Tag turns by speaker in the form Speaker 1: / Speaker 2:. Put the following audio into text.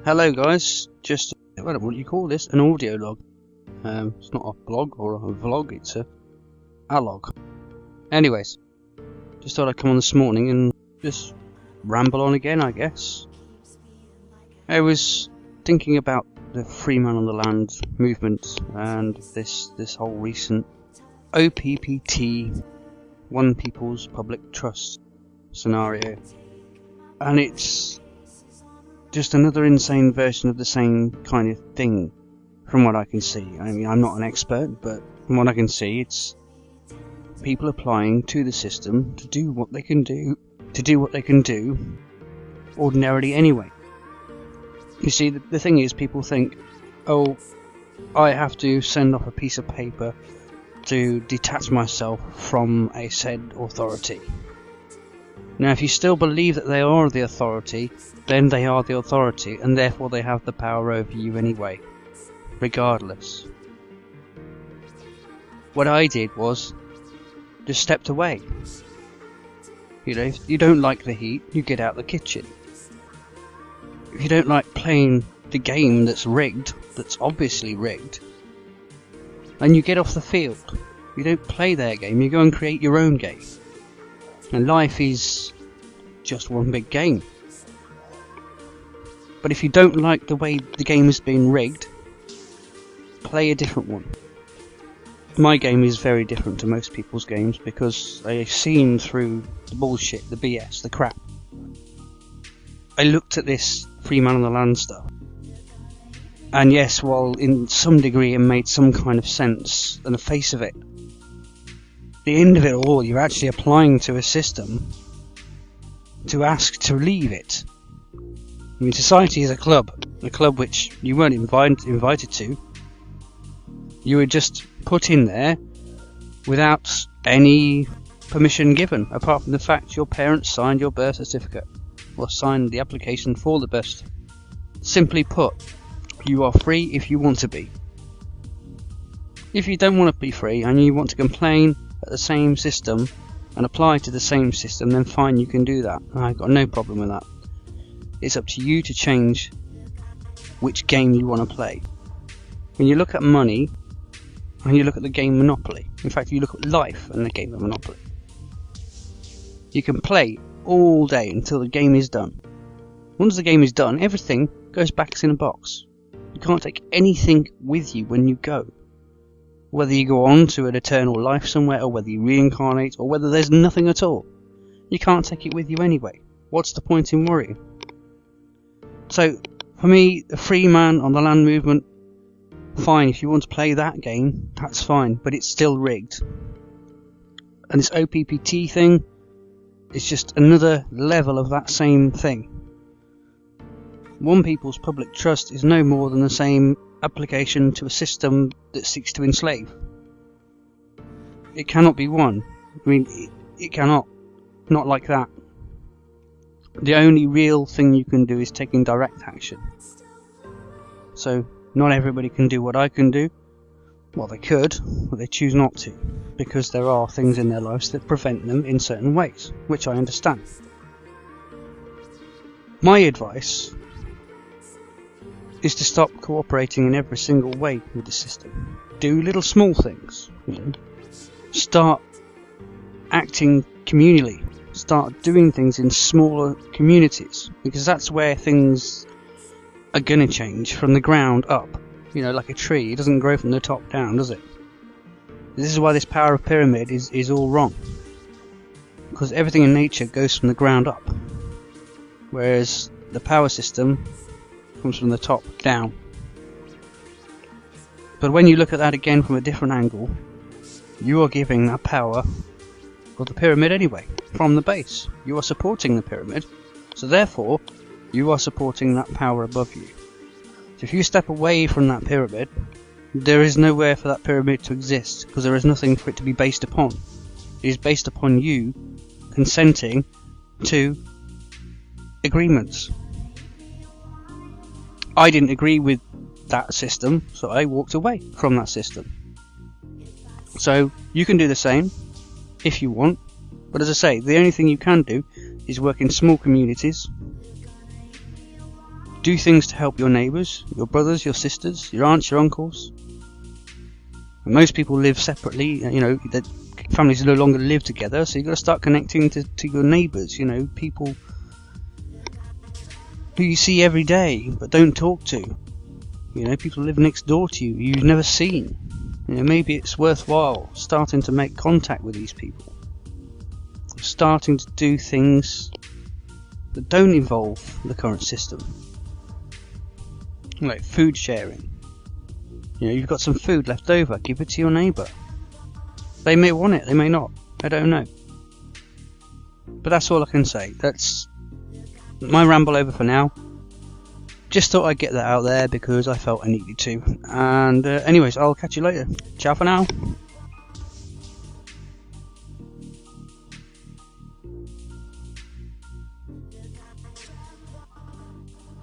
Speaker 1: Hello guys, just, I don't know what you call this, an audio log. It's not a blog or a vlog, it's a log. Anyways, just thought I'd come on this morning and just ramble on again, I guess. I was thinking about the free man on the land movement and this whole recent OPPT, One People's Public Trust scenario. And it's just another insane version of the same kind of thing, from what I can see. I mean, I'm not an expert, but from what I can see, it's people applying to the system to do what they can do, ordinarily anyway. You see, the thing is, people think, oh, I have to send off a piece of paper to detach myself from a said authority. Now, if you still believe that they are the authority, then they are the authority, and therefore they have the power over you anyway, regardless. What I did was just stepped away. You know, if you don't like the heat, you get out the kitchen. If you don't like playing the game that's rigged, that's obviously rigged, then you get off the field. You don't play their game, you go and create your own game. And life is just one big game. But if you don't like the way the game is being rigged, play a different one. My game is very different to most people's games because I've seen through the bullshit, the BS, the crap. I looked at this free man on the land stuff. And yes, while in some degree it made some kind of sense on the face of it, the end of it all, you're actually applying to a system to ask to leave it. I mean, society is a club which you weren't invited to. You were just put in there without any permission given, apart from the fact your parents signed your birth certificate or signed the application for the birth certificate. Simply put, you are free if you want to be. If you don't want to be free and you want to complain at the same system and apply to the same system, then fine, you can do that. I've got no problem with that. It's up to you to change which game you want to play. When you look at money and you look at the game Monopoly, in fact you look at life and the game of Monopoly, you can play all day until the game is done. Once the game is done, everything goes back in a box. You can't take anything with you when you go. Whether you go on to an eternal life somewhere, or whether you reincarnate, or whether there's nothing at all. You can't take it with you anyway. What's the point in worrying? So, for me, the free man on the land movement, fine, if you want to play that game, that's fine, but it's still rigged. And this OPPT thing is just another level of that same thing. One People's Public Trust is no more than the same application to a system that seeks to enslave. It cannot be one. I mean, it cannot. Not like that. The only real thing you can do is taking direct action. So, not everybody can do what I can do. Well, they could, but they choose not to, because there are things in their lives that prevent them in certain ways, which I understand. My advice is to stop cooperating in every single way with the system. Do little small things, you know. Start acting communally. Start doing things in smaller communities, because that's where things are gonna change from the ground up. You know, like a tree, it doesn't grow from the top down, does it? This is why this power of pyramid is all wrong. Because everything in nature goes from the ground up, whereas the power system comes from the top down. But when you look at that again from a different angle, you are giving that power of the pyramid anyway, from the base. You are supporting the pyramid, so therefore you are supporting that power above you. So if you step away from that pyramid, there is nowhere for that pyramid to exist, because there is nothing for it to be based upon. It is based upon you consenting to agreements. I didn't agree with that system, so I walked away from that system. So you can do the same if you want, but as I say, the only thing you can do is work in small communities Do things to help your neighbours, your brothers, your sisters, your aunts, your uncles. And most people live separately, you know, their families no longer live together, so you've got to start connecting to your neighbours, you know, people who you see every day but don't talk to. You know, people live next door to you you've never seen. You know, maybe it's worthwhile starting to make contact with these people. Starting to do things that don't involve the current system. Like food sharing. You know, you've got some food left over, give it to your neighbour. They may want it, they may not. I don't know. But that's all I can say. That's my ramble over for now. Just thought I'd get that out there because I felt I needed to. And anyways, I'll catch you later. Ciao for now.